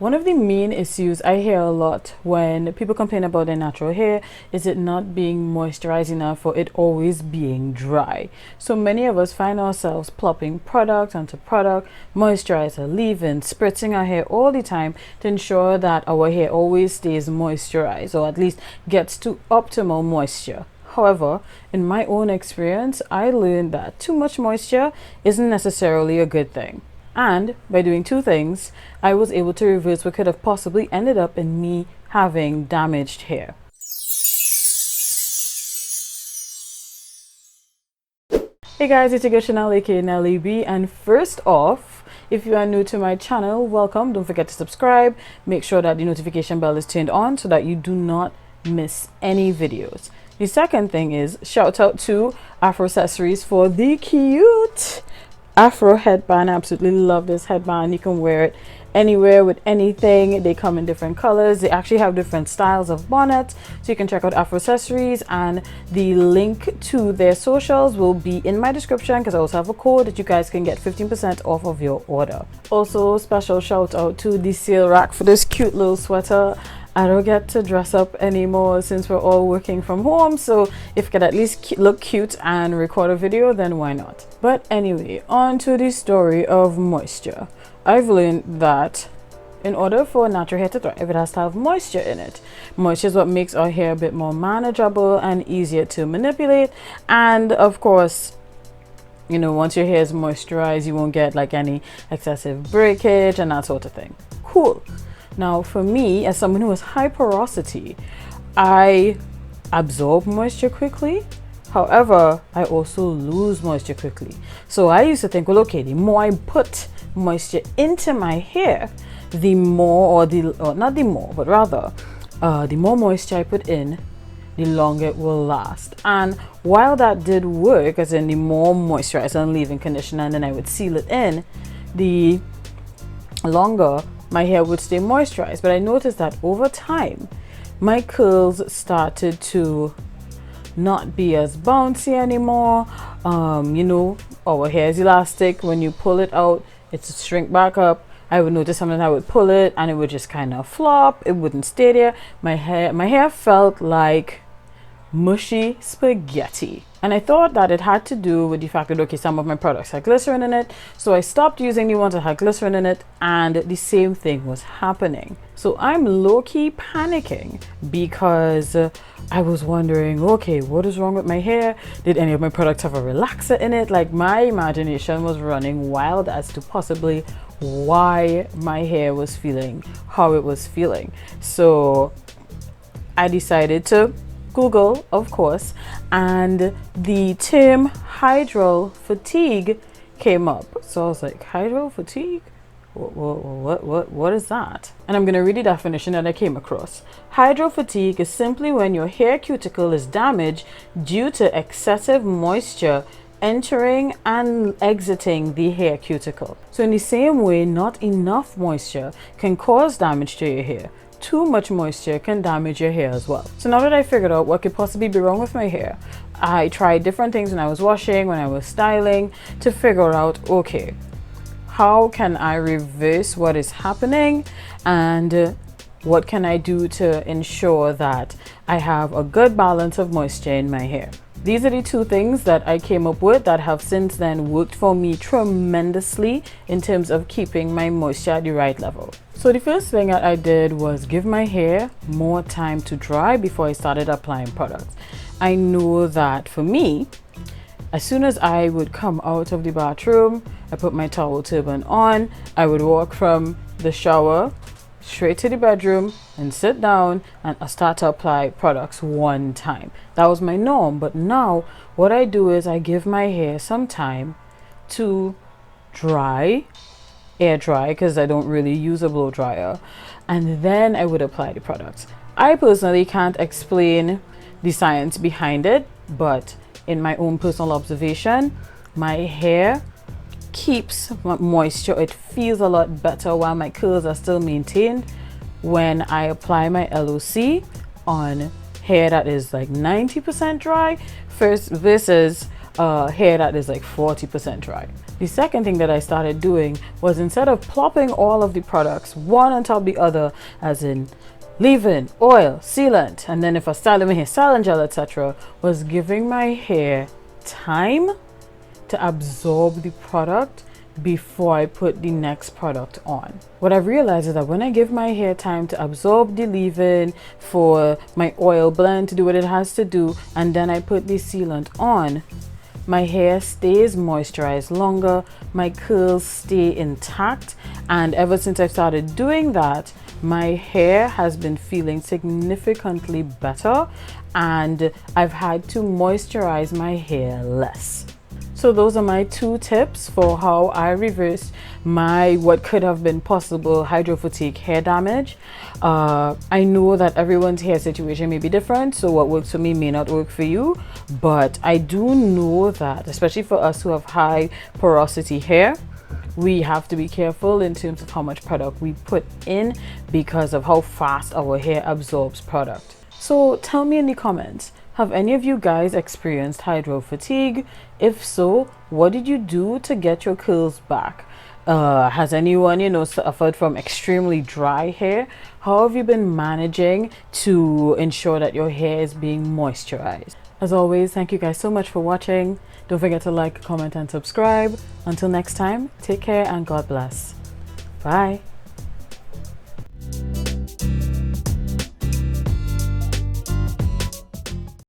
One of the main issues I hear a lot when people complain about their natural hair is it not being moisturized enough or it always being dry. So many of us find ourselves plopping product onto product, moisturizer, leave-in, spritzing our hair all the time to ensure that our hair always stays moisturized or at least gets to optimal moisture. However, in my own experience, I learned that too much moisture isn't necessarily a good thing. And by doing two things, I was able to reverse what could have possibly ended up in me having damaged hair. Hey guys, it's your girl Chanel aka Nelly B, and first off, if you are new to my channel, welcome. Don't forget to subscribe. Make sure that the notification bell is turned on so that you do not miss any videos. The second thing is shout out to Afro Accessories for the cute Afro headband. I absolutely love this headband. You can wear it anywhere with anything. They come in different colors. They actually have different styles of bonnets, so you can check out Afro Accessories, and the link to their socials will be in my description because I also have a code that you guys can get 15% off of your order. Also, special shout out to the sale rack for this cute little sweater. I don't get to dress up anymore since we're all working from home, so if I could at least look cute and record a video, then why not? But anyway, on to the story of moisture. I've learned that in order for natural hair to thrive, it has to have moisture in it. Moisture is what makes our hair a bit more manageable and easier to manipulate, and of course, you know, once your hair is moisturized, you won't get like any excessive breakage and that sort of thing. Cool. Now, for me, as someone who has high porosity, I absorb moisture quickly. However, I also lose moisture quickly. So I used to think, well, okay, the more I put moisture into my hair, the more, not the more, but rather, the more moisture I put in, the longer it will last. And while that did work, as in the more moisturizer and leave-in conditioner, and then I would seal it in, the longer my hair would stay moisturized. But I noticed that over time my curls started to not be as bouncy anymore. You know, our hair is elastic. When you pull it out, it's shrink back up. I would notice sometimes I would pull it and it would just kind of flop. It wouldn't stay there. My hair felt like mushy spaghetti. And I thought that it had to do with the fact that, okay, some of my products had glycerin in it, so I stopped using the ones that had glycerin in it, and the same thing was happening. So I'm low-key panicking because I was wondering, okay, what is wrong with my hair? Did any of my products have a relaxer in it? Like, my imagination was running wild as to possibly why my hair was feeling how it was feeling. So I decided to Google, of course, and the term hydral fatigue came up. So I was like, hydral fatigue? What is that? And I'm going to read the definition that I came across. Hydral fatigue is simply when your hair cuticle is damaged due to excessive moisture entering and exiting the hair cuticle. So in the same way, not enough moisture can cause damage to your hair. Too much moisture can damage your hair as well. So now that I figured out what could possibly be wrong with my hair, I tried different things when I was washing, when I was styling, to figure out, okay, how can I reverse what is happening, and what can I do to ensure that I have a good balance of moisture in my hair. These are the two things that I came up with that have since then worked for me tremendously in terms of keeping my moisture at the right level. So the first thing that I did was give my hair more time to dry before I started applying products. I know that for me, as soon as I would come out of the bathroom, I put my towel turban on, I would walk from the shower straight to the bedroom and sit down and start to apply products one time. That was my norm. But now what I do is I give my hair some time to dry, air dry, because I don't really use a blow dryer, and then I would apply the products. I personally can't explain the science behind it, but in my own personal observation, my hair keeps moisture. It feels a lot better while my curls are still maintained when I apply my LOC on hair that is like 90% dry versus hair that is like 40% dry. The second thing that I started doing was, instead of plopping all of the products one on top of the other, as in leave-in, oil, sealant, and then if I style my hair, styling gel, etc., was giving my hair time to absorb the product before I put the next product on. What I've realized is that when I give my hair time to absorb the leave-in, for my oil blend to do what it has to do, and then I put the sealant on, my hair stays moisturized longer, my curls stay intact, and ever since I started doing that, my hair has been feeling significantly better, and I've had to moisturize my hair less. So those are my 2 tips for how I reversed my what could have been possible hydral fatigue hair damage. I know that everyone's hair situation may be different, so what works for me may not work for you, but I do know that, especially for us who have high porosity hair, we have to be careful in terms of how much product we put in because of how fast our hair absorbs product. So tell me in the comments, have any of you guys experienced hydral fatigue? If so, what did you do to get your curls back? Has anyone, suffered from extremely dry hair? How have you been managing to ensure that your hair is being moisturized? As always, thank you guys so much for watching. Don't forget to like, comment, and subscribe. Until next time, take care and God bless. Bye.